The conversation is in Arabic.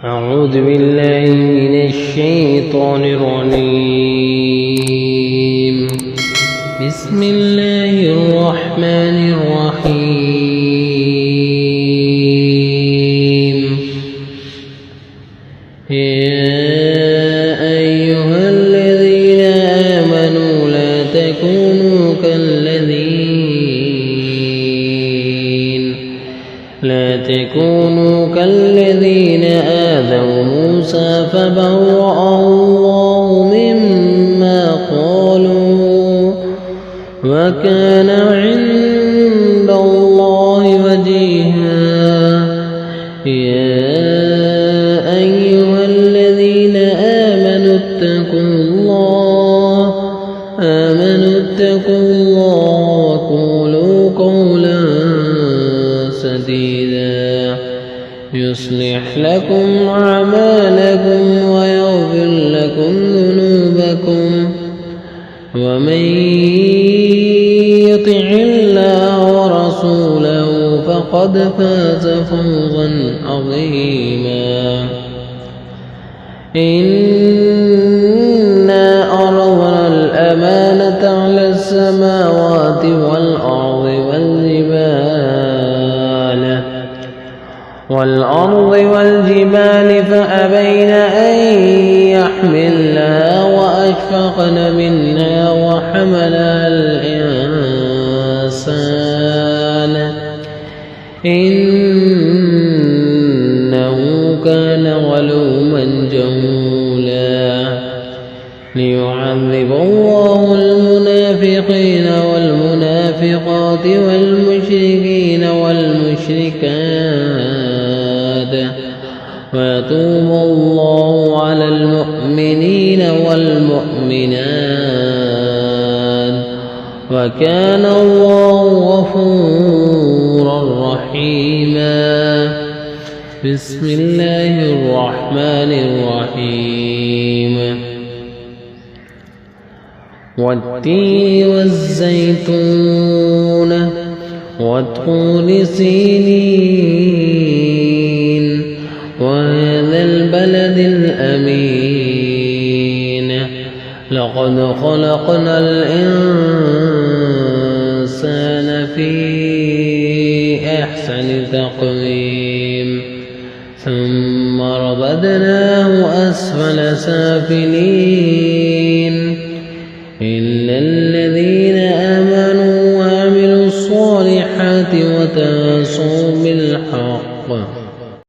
أعوذ بالله من الشيطان الرجيم. بسم الله الرحمن الرحيم. يا أيها الذين آمنوا لا تكونوا كالذين آذوا موسى فبرأه الله مما قالوا وكان عند الله وجيها. يا أيها الذين آمنوا اتقوا الله وقولوا قولا سديدا يصلح لكم أعمالكم ويغفر لكم ذنوبكم ومن يطع الله ورسوله فقد فاز فوزا عظيما. إنا عرضنا الأمانة على السماوات والأرض والجبال فأبين أن يحملنها وأشفقن منها وحملها الإنسان إنه كان ظلوما جهولا. ليعذب الله المنافقين والمنافقات والمشركين والمشركات ويتوب الله على المؤمنين والمؤمنات وكان الله غفورا رحيما. بسم الله الرحمن الرحيم. والتين والزيتون وطور سينين وهذا البلد الأمين لقد خلقنا الإنسان في أحسن تقويم ثم رددناه أسفل سافلين إلا الذين آمنوا وعملوا الصالحات وتواصوا